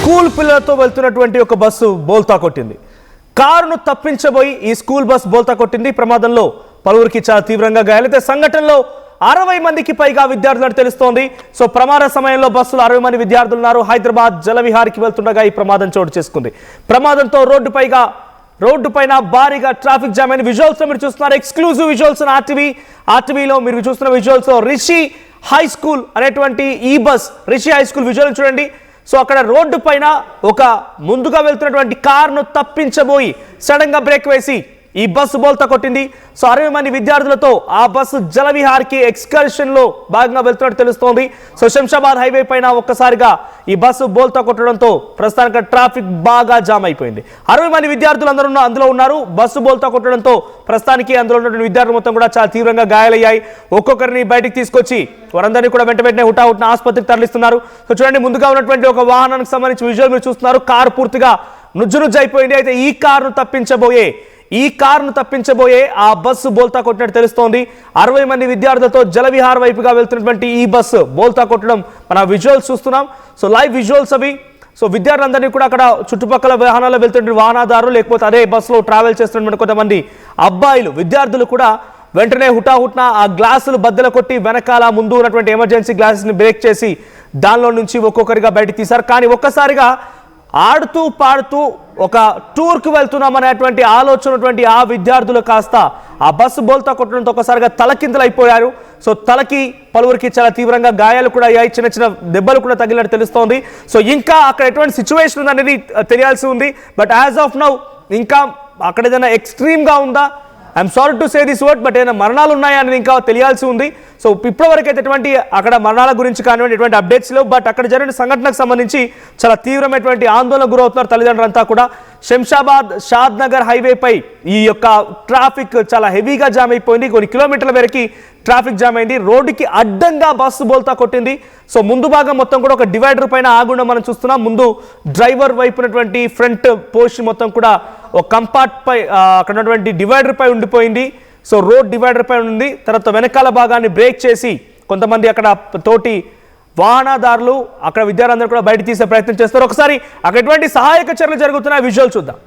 School పిల్లలతో వెళ్తున్నటువంటి ఒక బస్సు బోల్తా కొట్టింది. కారును తప్పించబోయి ఈ స్కూల్ బస్ బోల్తా కొట్టింది. ప్రమాదంలో పలువురికి చాలా తీవ్రంగా గాయాలైతే సంఘటనలో 60 మందికి పైగా విద్యార్థులను తెలుస్తోంది. సో ప్రమాద సమయంలో బస్సులో 60 మంది విద్యార్థులు ఉన్నారు. హైదరాబాద్ జలవిహారికి వెళ్తుండగా ఈ ప్రమాదం చోటు చేసుకుంది. ప్రమాదంతో రోడ్డు పైన భారీగా ట్రాఫిక్ జామ్ అయిన విజువల్స్ మీరు చూస్తున్నారు. ఎక్స్క్లూజివ్ విజువల్స్ ఆర్టీవీలో మీరు చూస్తున్న విజువల్స్ రిషి హై స్కూల్ అనేటువంటి ఈ bus Rishi high school visual చూడండి. సో అక్కడ రోడ్డు పైన ఒక ముందుగా వెళ్తున్నటువంటి కారును తప్పించబోయి సడన్ గా బ్రేక్ వేసి ఈ బస్సు బోల్తా కొట్టింది. సో 60 మంది విద్యార్థులతో ఆ బస్సు జలవిహార్కి ఎక్స్కర్షన్ లో భాగంగా వెళ్తున్నట్టు తెలుస్తోంది. సో శంషాబాద్ హైవే పైన ఒక్కసారిగా ఈ బస్సు బోల్తా కొట్టడంతో ప్రస్తుతానికి ట్రాఫిక్ బాగా జామ్ అయిపోయింది. 60 మంది విద్యార్థులు అందులో ఉన్నారు. బస్సు బోల్తా కొట్టడంతో ప్రస్తుతానికి అందులో ఉన్నటువంటి విద్యార్థులు మొత్తం కూడా చాలా తీవ్రంగా గాయాలయ్యాయి. ఒక్కొక్కరిని బయటికి తీసుకొచ్చి వారందరినీ కూడా వెంటనే హుటాహుటిన ఆసుపత్రికి తరలిస్తున్నారు. సో చూడండి, ముందుగా ఉన్నటువంటి ఒక వాహనానికి సంబంధించి విజువల్ మీరు చూస్తున్నారు. కారు పూర్తిగా నుజ్జు అయిపోయింది. అయితే ఈ కారును తప్పించబోయే ఆ బస్సు బోల్తా కొట్టినట్టు తెలుస్తోంది. 60 మంది విద్యార్థులతో జలవిహార్ వైపుగా వెళ్తున్నటువంటి ఈ బస్సు బోల్తా కొట్టడం మన విజువల్స్ చూస్తున్నాం. సో లైవ్ విజువల్స్ అవి. సో విద్యార్థులందరినీ కూడా అక్కడ చుట్టుపక్కల వాహనాల్లో వెళ్తున్న వాహనదారులు లేకపోతే అదే బస్సులో ట్రావెల్ చేస్తున్నటువంటి కొంతమంది అబ్బాయిలు విద్యార్థులు కూడా వెంటనే హుటాహుట్న ఆ గ్లాసులు బద్దలు కొట్టి వెనకాల ముందు ఉన్నటువంటి ఎమర్జెన్సీ గ్లాసెస్ని బ్రేక్ చేసి దానిలో నుంచి ఒక్కొక్కరిగా బయటకు తీశారు. కానీ ఒక్కసారిగా ఆడుతూ పాడుతూ ఒక టూర్కి వెళ్తున్నాం అనేటువంటి ఆలోచన ఉన్నటువంటి ఆ విద్యార్థులు కాస్త ఆ బస్సు బోల్తా కొట్టడంతో ఒకసారిగా తలకిందులైపోయారు. సో తలకి పలువురికి చాలా తీవ్రంగా గాయాలు కూడా అయ్యాయి. చిన్న చిన్న దెబ్బలు కూడా తగిలినట్టు తెలుస్తోంది. సో ఇంకా అక్కడ ఎటువంటి సిచ్యువేషన్ ఉందనేది తెలియాల్సి ఉంది. బట్ యాజ్ ఆఫ్ నౌ ఇంకా అక్కడ ఏదైనా ఎక్స్ట్రీమ్గా ఉందా, I'm sorry to say this word, but ఏదైనా మరణాలు ఉన్నాయా అనేది ఇంకా తెలియాల్సి ఉంది. సో ఇప్పటివరకు అయితే ఎటువంటి అక్కడ మరణాల గురించి కానివ్వండి ఎటువంటి అప్డేట్స్ లేవు. బట్ అక్కడ జరిగిన సంఘటనకు సంబంధించి చాలా తీవ్రమైనటువంటి ఆందోళనకు గురవుతున్నారు తల్లిదండ్రులంతా కూడా. శంషాబాద్ షాద్ నగర్ హైవేపై ఈ యొక్క ట్రాఫిక్ చాలా హెవీగా జామ్ అయిపోయింది. కొన్ని కిలోమీటర్ల మేరకి ట్రాఫిక్ జామ్ అయింది. రోడ్డుకి అడ్డంగా బస్సు బోల్తా కొట్టింది. సో ముందు భాగం మొత్తం కూడా ఒక డివైడర్ పైన ఆగుండా మనం చూస్తున్నాం. ముందు డ్రైవర్ వైపు ఉన్నటువంటి ఫ్రంట్ పోర్షన్ మొత్తం కూడా ఒక కంపార్ట్ పై అక్కడ ఉన్నటువంటి డివైడర్ పై ఉండిపోయింది. సో రోడ్ డివైడర్ పై ఉంది. తర్వాత వెనకాల భాగాన్ని బ్రేక్ చేసి కొంతమంది అక్కడ తోటి వాహనదారులు అక్కడ విద్యార్థులందరూ కూడా బయట తీసే ప్రయత్నం చేస్తారు. ఒకసారి అక్కడ ఎటువంటి సహాయక చర్యలు జరుగుతున్న విజువల్ చూద్దాం.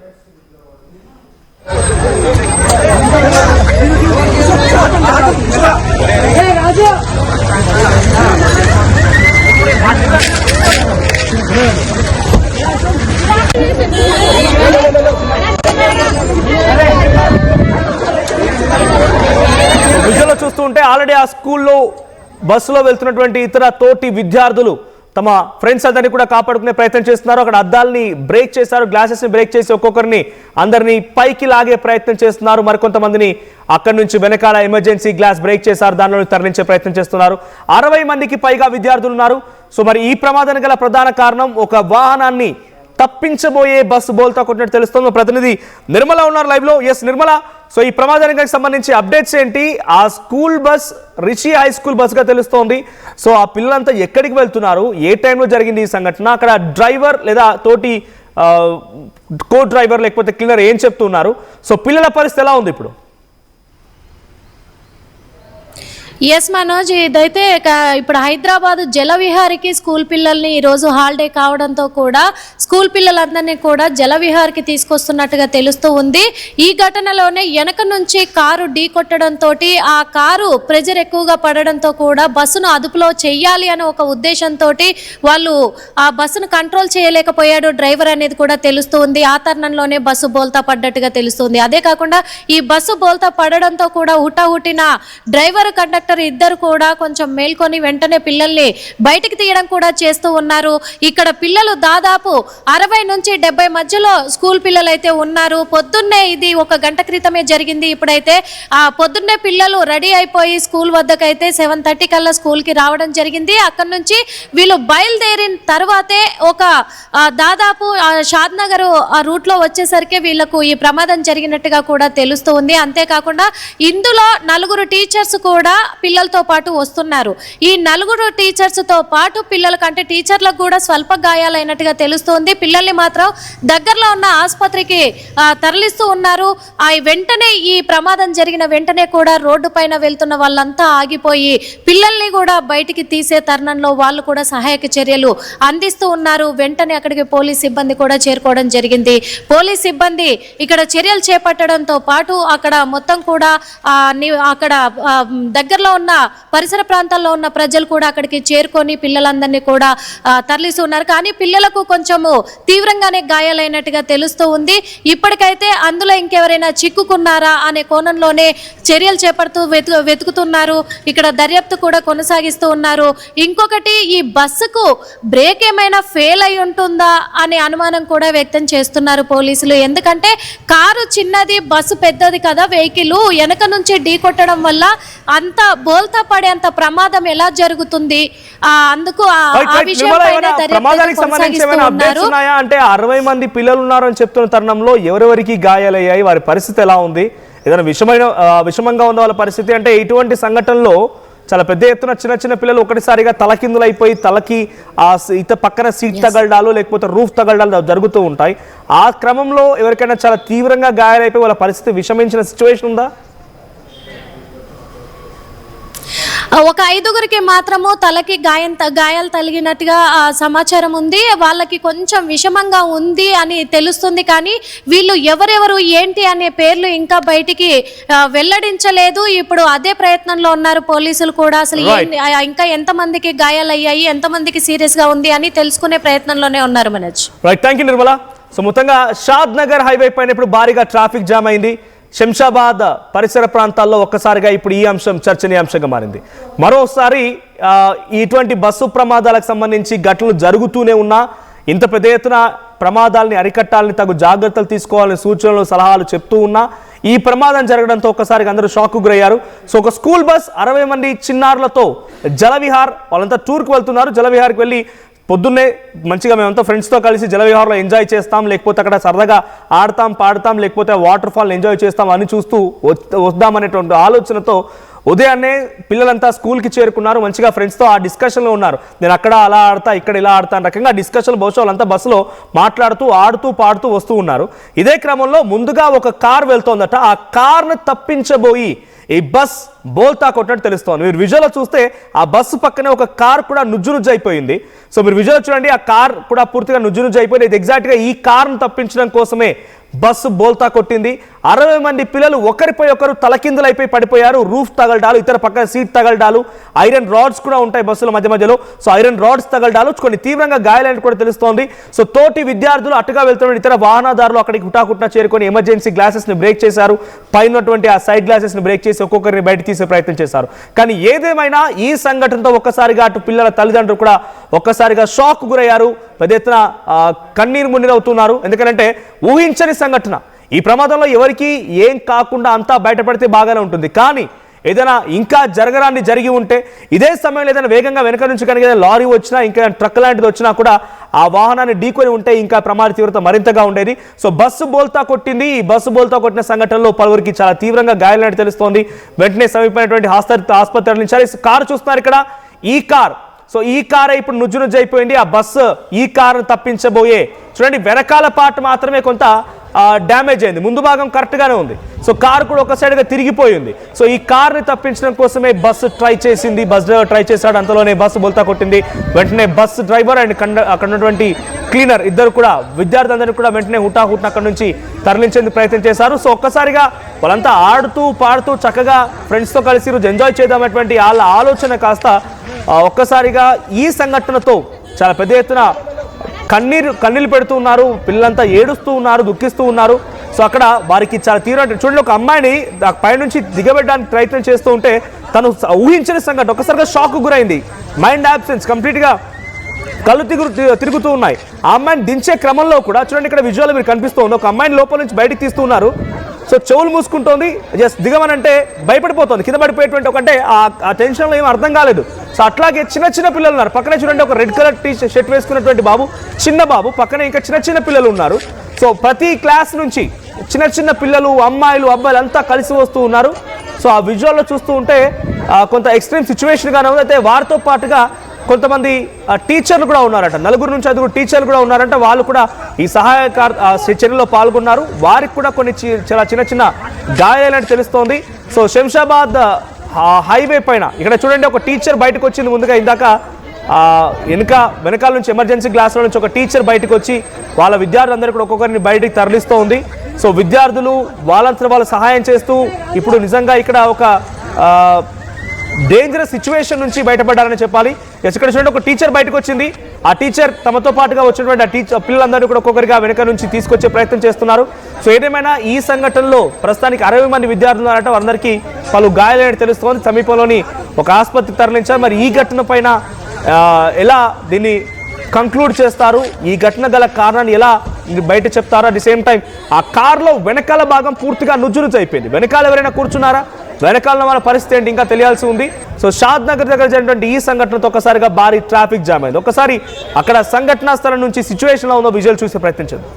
విజువల్ చూస్తూ ఉంటే ఆల్రెడీ ఆ స్కూల్లో బస్సులో వెళ్తున్నటువంటి ఇతర తోటి విద్యార్థులు తమ ఫ్రెండ్స్ అందరినీ కూడా కాపాడుకునే ప్రయత్నం చేస్తున్నారు. అక్కడ అద్దాలని బ్రేక్ చేశారు, గ్లాసెస్ని బ్రేక్ చేసి ఒక్కొక్కరిని అందరినీ పైకి లాగే ప్రయత్నం చేస్తున్నారు. మరికొంతమందిని అక్కడి నుంచి వెనకాల ఎమర్జెన్సీ గ్లాస్ బ్రేక్ చేశారు, దానిలో తరలించే ప్రయత్నం చేస్తున్నారు. 60 మందికి పైగా విద్యార్థులు ఉన్నారు. సో మరి ఈ ప్రమాదానికి గల ప్రధాన కారణం ఒక వాహనాన్ని తప్పించబోయే బస్సు బోల్తా కొట్టినట్టు తెలుస్తుంది. ప్రతినిధి నిర్మల ఉన్నారు లైవ్ లో. ఎస్ నిర్మల, సో ఈ ప్రమాదానికి సంబంధించి అప్డేట్స్ ఏంటి? ఆ school bus Rishi high school bus గా తెలుస్తోంది. సో ఆ పిల్లలంతా ఎక్కడికి వెళ్తున్నారు, ఏ టైంలో జరిగింది ఈ సంఘటన, అక్కడ డ్రైవర్ లేదా తోటి కో డ్రైవర్ లేకపోతే క్లీనర్ ఏం చెప్తున్నారు? సో పిల్లల పరిస్థితి ఎలా ఉంది ఇప్పుడు? ఎస్ మనోజ్, ఇదైతే ఇప్పుడు హైదరాబాద్ జలవిహారికి స్కూల్ పిల్లల్ని ఈరోజు హాలిడే కావడంతో కూడా స్కూల్ పిల్లలందరినీ కూడా జలవిహార్కి తీసుకొస్తున్నట్టుగా తెలుస్తూ ఉంది. ఈ ఘటనలోనే వెనక నుంచి కారు ఢీ కొట్టడంతో ఆ కారు ప్రెజర్ ఎక్కువగా పడడంతో కూడా బస్సును అదుపులో చెయ్యాలి అనే ఒక ఉద్దేశంతో వాళ్ళు ఆ బస్సును కంట్రోల్ చేయలేకపోయాడు డ్రైవర్ అనేది కూడా తెలుస్తూ ఉంది. ఆ తరుణంలోనే బస్సు బోల్తా పడ్డట్టుగా తెలుస్తుంది. అదే కాకుండా ఈ బస్సు బోల్తా పడడంతో కూడా హుటాహుటిన డ్రైవర్ కండక్టర్ ఇద్దరు కూడా కొంచెం మేల్కొని వెంటనే పిల్లల్ని బయటికి తీయడం కూడా చేస్తూ ఉన్నారు. ఇక్కడ పిల్లలు దాదాపు 60 నుంచి 70 మధ్యలో స్కూల్ పిల్లలు అయితే ఉన్నారు. పొద్దున్నే ఇది 1 గంట క్రితమే జరిగింది. ఇప్పుడైతే పొద్దున్నే పిల్లలు రెడీ అయిపోయి స్కూల్ వద్దకైతే 7:30 కల్లా స్కూల్కి రావడం జరిగింది. అక్కడ నుంచి వీళ్ళు బయలుదేరిన తర్వాతే ఒక దాదాపు షాద్ నగర్ ఆ రూట్లో వచ్చేసరికి వీళ్ళకు ఈ ప్రమాదం జరిగినట్టుగా కూడా తెలుస్తూ ఉంది. అంతేకాకుండా ఇందులో 4 టీచర్స్ కూడా పిల్లలతో పాటు వస్తున్నారు. ఈ 4 టీచర్స్తో పాటు పిల్లలకు అంటే టీచర్లకు కూడా స్వల్ప గాయాలైనట్టుగా తెలుస్తోంది. పిల్లల్ని మాత్రం దగ్గరలో ఉన్న ఆసుపత్రికి తరలిస్తూ ఉన్నారు. వెంటనే ఈ ప్రమాదం జరిగిన వెంటనే కూడా రోడ్డు పైన వెళ్తున్న వాళ్ళంతా ఆగిపోయి పిల్లల్ని కూడా బయటికి తీసే తరుణంలో వాళ్ళు కూడా సహాయక చర్యలు అందిస్తూ ఉన్నారు. వెంటనే అక్కడికి పోలీస్ సిబ్బంది కూడా చేరుకోవడం జరిగింది. పోలీస్ సిబ్బంది ఇక్కడ చర్యలు చేపట్టడంతో పాటు అక్కడ మొత్తం కూడా అక్కడ దగ్గరలో ఉన్న పరిసర ప్రాంతాల్లో ఉన్న ప్రజలు కూడా అక్కడికి చేరుకొని పిల్లలందరినీ కూడా తరలిస్తున్నారు. కానీ పిల్లలకు కొంచెము తీవ్రంగానే గాయాలైనట్టుగా తెలుస్తూ ఉంది. ఇప్పటికైతే అందులో ఇంకెవరైనా చిక్కుకున్నారా అనే కోణంలోనే చర్యలు చేపడుతూ వెతుకుతున్నారు. ఇక్కడ దర్యాప్తు కూడా కొనసాగిస్తూ ఉన్నారు. ఇంకొకటి, ఈ బస్సుకు బ్రేక్ ఏమైనా ఫెయిల్ అయి ఉంటుందా అనే అనుమానం కూడా వ్యక్తం చేస్తున్నారు పోలీసులు. ఎందుకంటే కారు చిన్నది, బస్సు పెద్దది కదా, వెహికల్ వెనక నుంచి ఢీ కొట్టడం వల్ల అంత బోల్తా పడే అంత ప్రమాదం ఎలా జరుగుతుంది, అందుకు ఆ విషయం పైన దర్యాప్తు కొనసాగిస్తూ ఉన్నారు. అంటే 60 మంది పిల్లలు ఉన్నారని చెప్తున్న తరుణంలో ఎవరెవరికి గాయాలయ్యాయి, వారి పరిస్థితి ఎలా ఉంది, ఏదైనా విషమంగా ఉన్న వాళ్ళ పరిస్థితి? అంటే ఇటువంటి సంఘటనలో చాలా పెద్ద ఎత్తున చిన్న చిన్న పిల్లలు ఒకటిసారిగా తలకిందులైపోయి తలకి పక్కన సీట్ తగలడాలు లేకపోతే రూఫ్ తగలడాలు జరుగుతూ ఉంటాయి. ఆ క్రమంలో ఎవరికైనా చాలా తీవ్రంగా గాయాలైపోయి వాళ్ళ పరిస్థితి విషమించిన సిచ్యువేషన్ ఉందా? ఒక 5గురికి మాత్రము తలకి గాయాలు తగిలినట్టుగా సమాచారం ఉంది. వాళ్ళకి కొంచెం విషమంగా ఉంది అని తెలుస్తుంది. కానీ వీళ్ళు ఎవరెవరు ఏంటి అనే పేర్లు ఇంకా బయటికి వెల్లడించలేదు. ఇప్పుడు అదే ప్రయత్నంలో ఉన్నారు పోలీసులు కూడా. అసలు ఇంకా ఎంతమందికి గాయాలయ్యాయి, ఎంతమందికి సీరియస్ గా ఉంది అని తెలుసుకునే ప్రయత్నంలోనే ఉన్నారు. Manoj, thank you Nirmala. So మొత్తంగా షాద్ నగర్ హైవే పైన ఇప్పుడు భారీగా ట్రాఫిక్ జామ్ అయింది. శంషాబాద్ పరిసర ప్రాంతాల్లో ఒక్కసారిగా ఇప్పుడు ఈ అంశం చర్చనీయాంశంగా మారింది. మరోసారి ఇటువంటి బస్సు ప్రమాదాలకు సంబంధించి ఘటనలు జరుగుతూనే ఉన్నా, ఇంత పెద్ద ఎత్తున ప్రమాదాలని అరికట్టాలని తగు జాగ్రత్తలు తీసుకోవాలని సూచనలు సలహాలు చెప్తూ ఉన్నా ఈ ప్రమాదం జరగడంతో ఒక్కసారిగా అందరూ షాక్కు గురయ్యారు. సో ఒక స్కూల్ బస్ 60 మంది చిన్నారులతో జలవిహార్, వాళ్ళంతా టూర్కి వెళ్తున్నారు. జలవిహార్కి వెళ్ళి పొద్దున్నే మంచిగా మేమంతా ఫ్రెండ్స్తో కలిసి జలవిహార్లో ఎంజాయ్ చేస్తాం, లేకపోతే అక్కడ సరదాగా ఆడతాం పాడతాం, లేకపోతే వాటర్ ఫాల్ ఎంజాయ్ చేస్తాం అని చూస్తూ వద్దామనేటువంటి ఆలోచనతో ఉదయాన్నే పిల్లలంతా స్కూల్కి చేరుకున్నారు. మంచిగా ఫ్రెండ్స్తో ఆ డిస్కషన్లో ఉన్నారు. నేను అక్కడ అలా ఆడతా, ఇక్కడ ఇలా ఆడతా అని రకంగా డిస్కషన్ బహుశా వాళ్ళంతా బస్సులో మాట్లాడుతూ ఆడుతూ పాడుతూ వస్తూ ఉన్నారు. ఇదే క్రమంలో ముందుగా ఒక కార్ వెళ్తోందట. ఆ కార్ను తప్పించబోయి ఈ బస్ బోల్తా కొట్టినట్టు తెలుస్తోంది. మీరు విజువల్లో చూస్తే ఆ బస్సు పక్కనే ఒక కార్ కూడా నుజ్జు అయిపోయింది. సో మీరు విజువల్ చూడండి, ఆ కార్ కూడా పూర్తిగా నుజ్జు అయిపోయింది. ఇది ఎగ్జాక్ట్గా ఈ కార్ను తప్పించడం కోసమే బస్సు బోల్తా కొట్టింది. 60 మంది పిల్లలు ఒకరిపై ఒకరు తలకిందులైపోయి పడిపోయారు. రూఫ్ తగలడాలు, ఇతర పక్కన సీట్ తగలడాలు, ఐరన్ రాడ్స్ కూడా ఉంటాయి బస్సుల మధ్యలో. సో ఐరన్ రాడ్స్ తగలడాలు, కొన్ని తీవ్రంగా గాయాలని కూడా తెలుస్తోంది. సో తోటి విద్యార్థులు అటుగా వెళ్తున్న ఇతర వాహనదారులు అక్కడికి హుటాహుట్న చేరుకొని ఎమర్జెన్సీ గ్లాసెస్ ని బ్రేక్ చేశారు. పైనటువంటి ఆ సైడ్ గ్లాసెస్ ని బ్రేక్ చేసి ఒక్కొక్కరిని బయట తీసే ప్రయత్నం చేశారు. కానీ ఏదేమైనా ఈ సంఘటనతో ఒక్కసారిగా అటు పిల్లల తల్లిదండ్రులు కూడా ఒక్కసారిగా షాక్ గురయ్యారు. పెద్ద ఎత్తున కన్నీరు మున్నీరవుతున్నారు. ఎందుకంటే ఊహించని సంఘటన. ఈ ప్రమాదంలో ఎవరికి ఏం కాకుండా అంతా బయటపడితే బాగానే ఉంటుంది. కానీ ఏదైనా ఇంకా జరగరాన్ని జరిగి ఉంటే, ఇదే సమయంలో ఏదైనా వేగంగా వెనక నుంచి కనుక ఏదైనా లారీ వచ్చినా, ఇంకా ట్రక్ లాంటిది వచ్చినా కూడా ఆ వాహనాన్ని ఢీకొని ఉంటే ఇంకా ప్రమాద తీవ్రత మరింతగా ఉండేది. సో బస్సు బోల్తా కొట్టింది. ఈ బస్సు బోల్తా కొట్టిన సంఘటనలో పలువురికి చాలా తీవ్రంగా గాయాలని తెలుస్తోంది. వెంటనే సమీపమైనటువంటి ఆసుపత్రి తరలించారు. కారు చూస్తున్నారు ఇక్కడ, ఈ కార్. సో ఈ కారే ఇప్పుడు నుజ్జు అయిపోయింది. ఆ బస్సు ఈ కారును తప్పించబోయే చూడండి, వెనకాల పార్ట్ మాత్రమే కొంత డ్యామేజ్ అయింది, ముందు భాగం కరెక్ట్గానే ఉంది. సో కారు కూడా ఒక సైడ్గా తిరిగిపోయింది. సో ఈ కార్ని తప్పించడం కోసమే బస్సు ట్రై చేసింది, బస్ డ్రైవర్ ట్రై చేశాడు. అంతలోనే బస్సు బోల్తా కొట్టింది. వెంటనే బస్సు డ్రైవర్ అండ్ అక్కడ ఉన్నటువంటి క్లీనర్ ఇద్దరు కూడా విద్యార్థులందరినీ కూడా వెంటనే హుటాహుట్న అక్కడ నుంచి తరలించేందుకు ప్రయత్నం చేశారు. సో ఒక్కసారిగా వాళ్ళంతా ఆడుతూ పాడుతూ చక్కగా ఫ్రెండ్స్తో కలిసి రోజు ఎంజాయ్ చేద్దామనేటువంటి వాళ్ళ ఆలోచన కాస్త ఒక్కసారిగా ఈ సంఘటనతో చాలా పెద్ద ఎత్తున కన్నీళ్ళు పెడుతూ ఉన్నారు. పిల్లలంతా ఏడుస్తూ ఉన్నారు, దుఃఖిస్తూ ఉన్నారు. సో అక్కడ వారికి చాలా తీవ్రమైన చూడండి, ఒక అమ్మాయిని పైనుంచి దిగబెట్టడానికి ప్రయత్నం చేస్తూ ఉంటే తను ఊహించిన సంఘటన ఒక్కసారిగా షాక్ గురైంది. మైండ్ యాబ్సెన్స్, కంప్లీట్గా కళ్ళు తిరుగుతూ ఉన్నాయి. ఆ అమ్మాయిని దించే క్రమంలో కూడా చూడండి, ఇక్కడ విజువల్ మీరు కనిపిస్తూ ఉంది. ఒక అమ్మాయిని లోపల నుంచి బయటికి తీస్తూ ఉన్నారు. సో చెవులు మూసుకుంటోంది, జస్ట్ దిగమనంటే భయపడిపోతుంది, కింద పడిపోయేటువంటి ఒకటే ఆ టెన్షన్లో ఏం అర్థం కాలేదు. సో అట్లాగే చిన్న పిల్లలు ఉన్నారు. పక్కనే చూడండి, ఒక రెడ్ కలర్ షర్ట్ వేసుకున్నటువంటి బాబు, చిన్న బాబు, పక్కనే ఇంకా చిన్న పిల్లలు ఉన్నారు. సో ప్రతి క్లాస్ నుంచి చిన్న పిల్లలు, అమ్మాయిలు, అబ్బాయిలు అంతా కలిసి వస్తూ ఉన్నారు. సో ఆ విజువల్లో చూస్తూ ఉంటే కొంత ఎక్స్ట్రీమ్ సిచ్యువేషన్గానే ఉంది. అయితే వారితో పాటుగా కొంతమంది టీచర్లు కూడా ఉన్నారట, 4 నుంచి 5 టీచర్లు కూడా ఉన్నారంట. వాళ్ళు కూడా ఈ సహాయక చర్యలో పాల్గొన్నారు. వారికి కూడా కొన్ని చాలా చిన్న చిన్న గాయాలని తెలుస్తోంది. సో శంషాబాద్ హైవే పైన ఇక్కడ చూడండి, ఒక టీచర్ బయటకు వచ్చింది. ముందుగా ఇందాక వెనకాల నుంచి ఎమర్జెన్సీ గ్లాసుల నుంచి ఒక టీచర్ బయటకు వచ్చి వాళ్ళ విద్యార్థులందరూ కూడా ఒక్కొక్కరిని బయటికి తరలిస్తూ ఉంది. సో విద్యార్థులు వాళ్ళంతా వాళ్ళు సహాయం చేస్తూ ఇప్పుడు నిజంగా ఇక్కడ ఒక డేంజరస్ సిచ్యువేషన్ నుంచి బయటపడ్డారని చెప్పాలి. ఇక్కడ చూడండి, ఒక టీచర్ బయటకు వచ్చింది. ఆ టీచర్ తమతో పాటుగా వచ్చినటువంటి ఆ పిల్లలందరూ కూడా ఒక్కొక్కరిగా వెనక నుంచి తీసుకొచ్చే ప్రయత్నం చేస్తున్నారు. సో ఏదేమైనా ఈ సంఘటనలో ప్రస్తుతానికి 60 మంది విద్యార్థులు ఉన్నారట. వారందరికీ పలు గాయాలని తెలుస్తోంది. సమీపంలోని ఒక ఆసుపత్రికి తరలించారు. మరి ఈ ఘటన పైన ఎలా దీన్ని కంక్లూడ్ చేస్తారు, ఈ ఘటన గల కారణాన్ని ఎలా బయట చెప్తారు? అట్ ది సేమ్ టైం ఆ కార్లో వెనకాల భాగం పూర్తిగా నుజ్జునుజ్జు అయిపోయింది. వెనకాల ఎవరైనా కూర్చున్నారా, వెనకాల వాళ్ళ పరిస్థితి ఏంటి ఇంకా తెలియాల్సి ఉంది. సో షాద్ నగర్ దగ్గర జరిగినటువంటి ఈ సంఘటనతో ఒక్కసారిగా భారీ ట్రాఫిక్ జామ్ అయింది. ఒకసారి అక్కడ సంఘటనా స్థలం నుంచి సిచ్యువేషన్లో ఉన్న విజువల్ చూసే ప్రయత్నించండి.